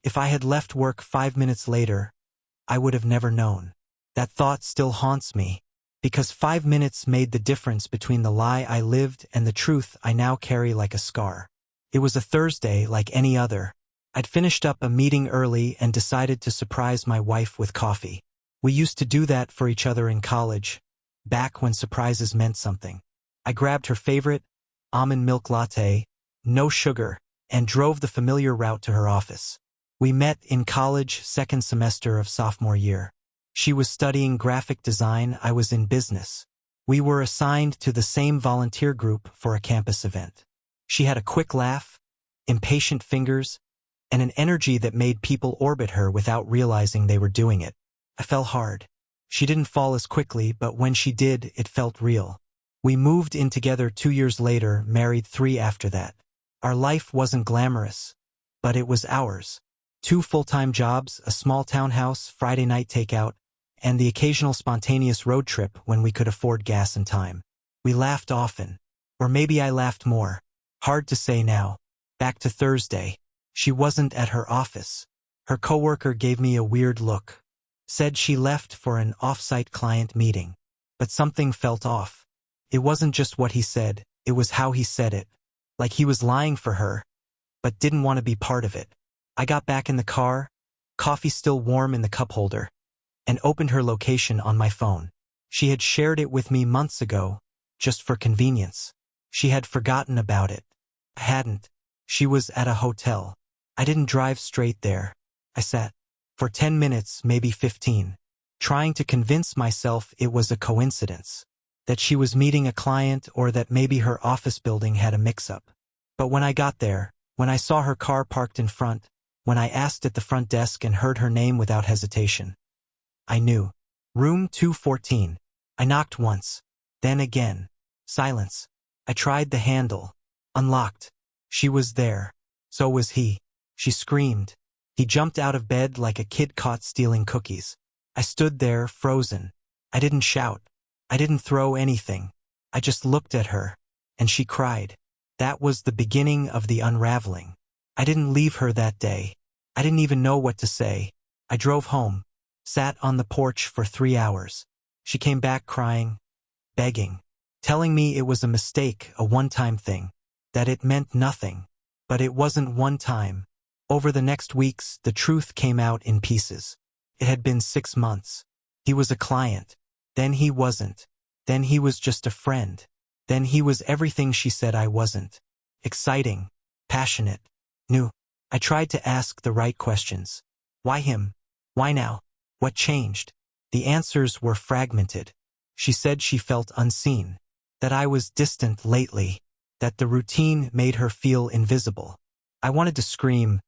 If I had left work 5 minutes later, I would have never known. That thought still haunts me, because 5 minutes made the difference between the lie I lived and the truth I now carry like a scar. It was a Thursday like any other. I'd finished up a meeting early and decided to surprise my wife with coffee. We used to do that for each other in college, back when surprises meant something. I grabbed her favorite, almond milk latte, no sugar, and drove the familiar route to her office. We met in college, second semester of sophomore year. She was studying graphic design, I was in business. We were assigned to the same volunteer group for a campus event. She had a quick laugh, impatient fingers, and an energy that made people orbit her without realizing they were doing it. I fell hard. She didn't fall as quickly, but when she did, it felt real. We moved in together 2 years later, married 3 after that. Our life wasn't glamorous, but it was ours. 2 full-time jobs, a small townhouse, Friday night takeout, and the occasional spontaneous road trip when we could afford gas and time. We laughed often. Or maybe I laughed more. Hard to say now. Back to Thursday. She wasn't at her office. Her coworker gave me a weird look. Said she left for an off-site client meeting. But something felt off. It wasn't just what he said, it was how he said it. Like he was lying for her, but didn't want to be part of it. I got back in the car, coffee still warm in the cup holder, and opened her location on my phone. She had shared it with me months ago, just for convenience. She had forgotten about it. I hadn't. She was at a hotel. I didn't drive straight there. I sat for 10 minutes, maybe 15, trying to convince myself it was a coincidence, that she was meeting a client or that maybe her office building had a mix-up. But when I got there, when I saw her car parked in front, when I asked at the front desk and heard her name without hesitation, I knew. Room 214. I knocked once, then again. Silence. I tried the handle. Unlocked. She was there. So was he. She screamed. He jumped out of bed like a kid caught stealing cookies. I stood there, frozen. I didn't shout. I didn't throw anything. I just looked at her, and she cried. That was the beginning of the unraveling. I didn't leave her that day. I didn't even know what to say. I drove home, sat on the porch for 3 hours. She came back crying, begging, telling me it was a mistake, a one-time thing, that it meant nothing. But it wasn't one time. Over the next weeks, the truth came out in pieces. It had been 6 months. He was a client. Then he wasn't. Then he was just a friend. Then he was everything she said I wasn't. Exciting, passionate, new. I tried to ask the right questions. Why him? Why now? What changed? The answers were fragmented. She said she felt unseen, that I was distant lately, that the routine made her feel invisible. I wanted to scream,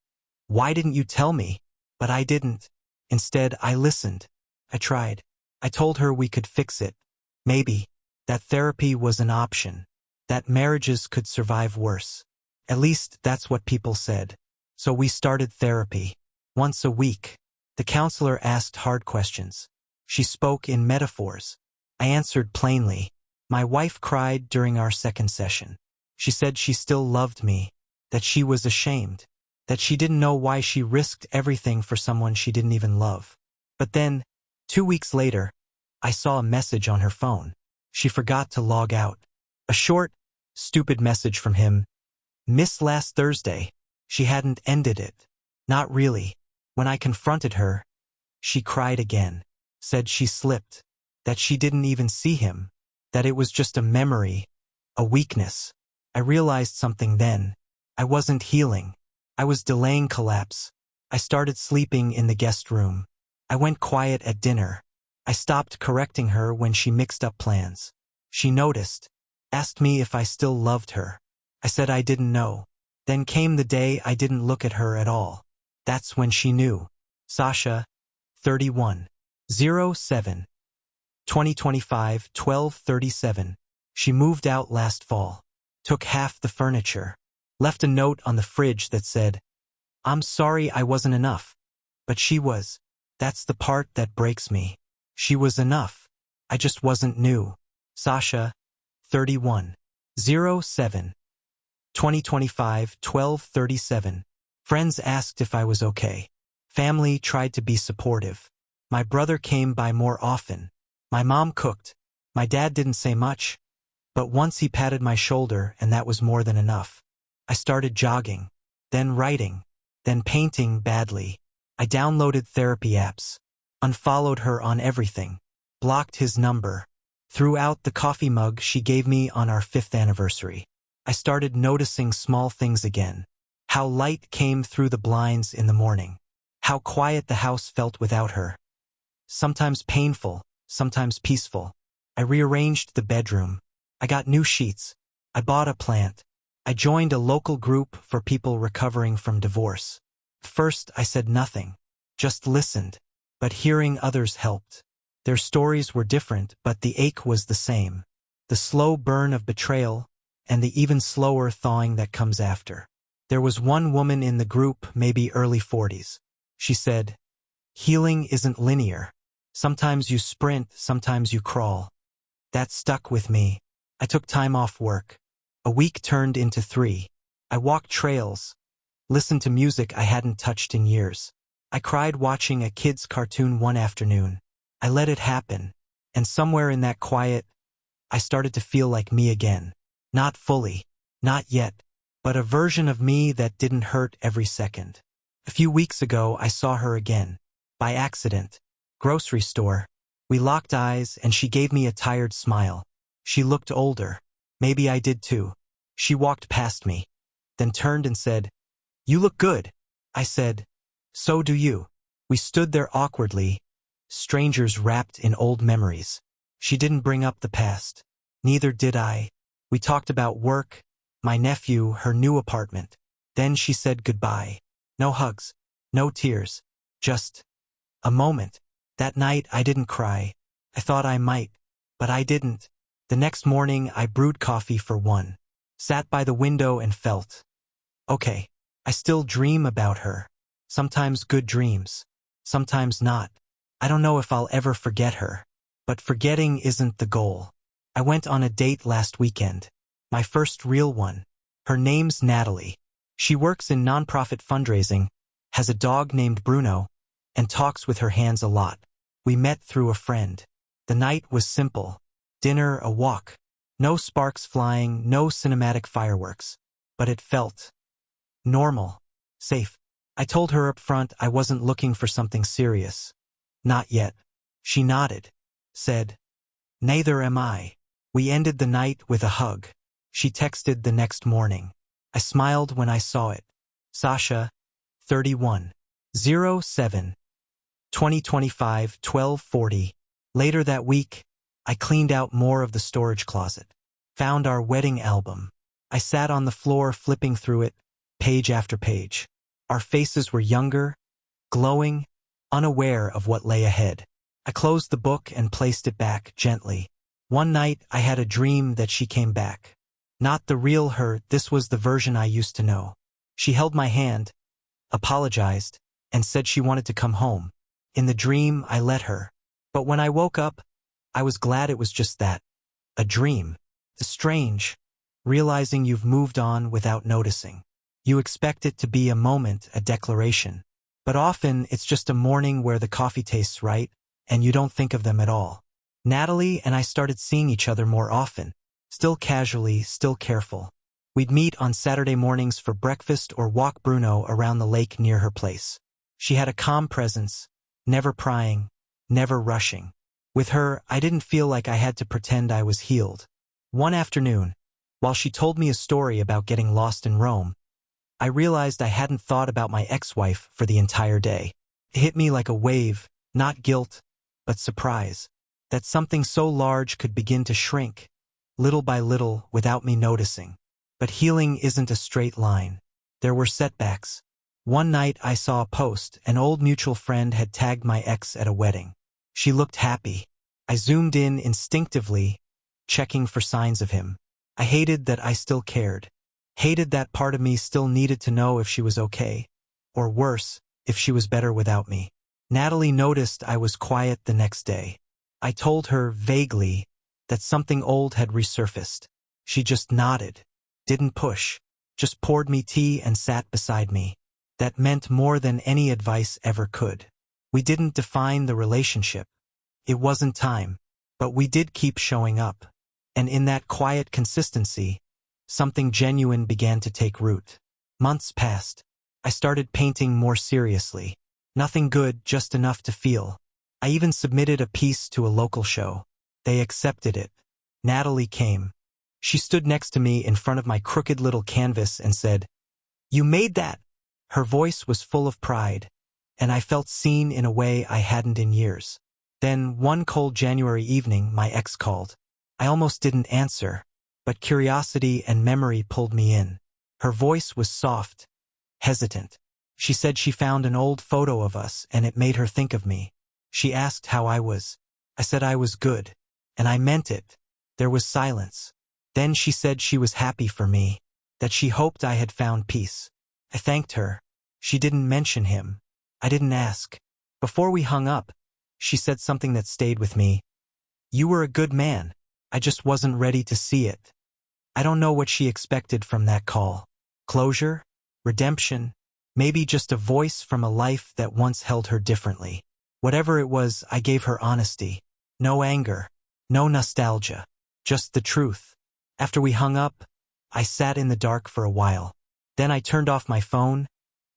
"Why didn't you tell me?" But I didn't. Instead, I listened. I tried. I told her we could fix it. Maybe. That therapy was an option. That marriages could survive worse. At least that's what people said. So we started therapy. Once a week. The counselor asked hard questions. She spoke in metaphors. I answered plainly. My wife cried during our second session. She said she still loved me, that she was ashamed, that she didn't know why she risked everything for someone she didn't even love. But then, 2 weeks later, I saw a message on her phone. She forgot to log out. A short, stupid message from him. "Missed last Thursday." She hadn't ended it. Not really. When I confronted her, she cried again. Said she slipped. That she didn't even see him. That it was just a memory. A weakness. I realized something then. I wasn't healing. I was delaying collapse. I started sleeping in the guest room. I went quiet at dinner. I stopped correcting her when she mixed up plans. She noticed. Asked me if I still loved her. I said I didn't know. Then came the day I didn't look at her at all. That's when she knew. Sasha, 31. 07. 2025, 12:37. She moved out last fall. Took half the furniture. Left a note on the fridge that said, "I'm sorry I wasn't enough." But she was. That's the part that breaks me. She was enough. I just wasn't new. Sasha, 31. 07. 2025, 12:37. Friends asked if I was okay. Family tried to be supportive. My brother came by more often. My mom cooked. My dad didn't say much, but once he patted my shoulder, and that was more than enough. I started jogging, then writing, then painting badly. I downloaded therapy apps, unfollowed her on everything, blocked his number, threw out the coffee mug she gave me on our 5th anniversary. I started noticing small things again. How light came through the blinds in the morning. How quiet the house felt without her. Sometimes painful, sometimes peaceful. I rearranged the bedroom. I got new sheets. I bought a plant. I joined a local group for people recovering from divorce. First, I said nothing, just listened, but hearing others helped. Their stories were different, but the ache was the same. The slow burn of betrayal, and the even slower thawing that comes after. There was one woman in the group, maybe early 40s. She said, "Healing isn't linear. Sometimes you sprint, sometimes you crawl." That stuck with me. I took time off work. A week turned into 3. I walked trails, listened to music I hadn't touched in years. I cried watching a kid's cartoon one afternoon. I let it happen, and somewhere in that quiet, I started to feel like me again. Not fully, not yet, but a version of me that didn't hurt every second. A few weeks ago, I saw her again. By accident. Grocery store. We locked eyes, and she gave me a tired smile. She looked older. Maybe I did too. She walked past me, then turned and said, "You look good." I said, "So do you." We stood there awkwardly, strangers wrapped in old memories. She didn't bring up the past. Neither did I. We talked about work, my nephew, her new apartment. Then she said goodbye. No hugs, no tears, just a moment. That night I didn't cry. I thought I might, but I didn't. The next morning I brewed coffee for one, sat by the window and felt, okay, I still dream about her. Sometimes good dreams, sometimes not. I don't know if I'll ever forget her, but forgetting isn't the goal. I went on a date last weekend. My first real one. Her name's Natalie. She works in nonprofit fundraising, has a dog named Bruno, and talks with her hands a lot. We met through a friend. The night was simple. Dinner, a walk. No sparks flying, no cinematic fireworks. But it felt normal, safe. I told her up front I wasn't looking for something serious. Not yet. She nodded, said, "Neither am I." We ended the night with a hug. She texted the next morning. I smiled when I saw it. Sasha, 31. 07. 2025, 12:40. Later that week, I cleaned out more of the storage closet. Found our wedding album. I sat on the floor flipping through it, page after page. Our faces were younger, glowing, unaware of what lay ahead. I closed the book and placed it back gently. One night, I had a dream that she came back. Not the real her, this was the version I used to know. She held my hand, apologized, and said she wanted to come home. In the dream, I let her. But when I woke up, I was glad it was just that. A dream. It's strange, realizing you've moved on without noticing. You expect it to be a moment, a declaration. But often, it's just a morning where the coffee tastes right, and you don't think of them at all. Natalie and I started seeing each other more often. Still casually, still careful. We'd meet on Saturday mornings for breakfast or walk Bruno around the lake near her place. She had a calm presence, never prying, never rushing. With her, I didn't feel like I had to pretend I was healed. One afternoon, while she told me a story about getting lost in Rome, I realized I hadn't thought about my ex-wife for the entire day. It hit me like a wave, not guilt, but surprise, that something so large could begin to shrink, little by little, without me noticing. But healing isn't a straight line. There were setbacks. One night I saw a post, an old mutual friend had tagged my ex at a wedding. She looked happy. I zoomed in instinctively, checking for signs of him. I hated that I still cared. Hated that part of me still needed to know if she was okay. Or worse, if she was better without me. Natalie noticed I was quiet the next day. I told her, vaguely, that something old had resurfaced. She just nodded, didn't push, just poured me tea and sat beside me. that meant more than any advice ever could. We didn't define the relationship. It wasn't time, but we did keep showing up. And in that quiet consistency, something genuine began to take root. Months passed. I started painting more seriously. Nothing good, just enough to feel. I even submitted a piece to a local show. They accepted it. Natalie came. She stood next to me in front of my crooked little canvas and said, "You made that!" Her voice was full of pride, and I felt seen in a way I hadn't in years. Then, one cold January evening, my ex called. I almost didn't answer, but curiosity and memory pulled me in. Her voice was soft, hesitant. She said she found an old photo of us and it made her think of me. She asked how I was. I said I was good, and I meant it. There was silence. Then she said she was happy for me, that she hoped I had found peace. I thanked her. She didn't mention him. I didn't ask. Before we hung up, she said something that stayed with me. "You were a good man. I just wasn't ready to see it." I don't know what she expected from that call. Closure? Redemption? Maybe just a voice from a life that once held her differently. Whatever it was, I gave her honesty. No anger. No nostalgia. Just the truth. After we hung up, I sat in the dark for a while. Then I turned off my phone,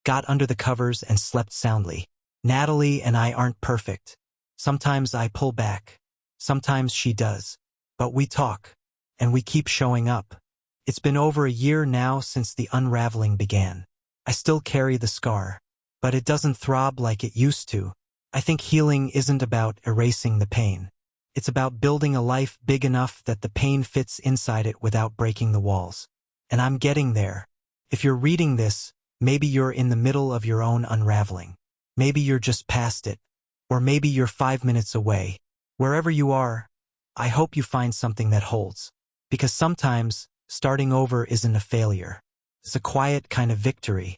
got under the covers, and slept soundly. Natalie and I aren't perfect. Sometimes I pull back. Sometimes she does. But we talk. And we keep showing up. It's been over a year now since the unraveling began. I still carry the scar. But it doesn't throb like it used to. I think healing isn't about erasing the pain. It's about building a life big enough that the pain fits inside it without breaking the walls. And I'm getting there. If you're reading this, maybe you're in the middle of your own unraveling. Maybe you're just past it. Or maybe you're 5 minutes away. Wherever you are, I hope you find something that holds. Because sometimes, starting over isn't a failure. It's a quiet kind of victory.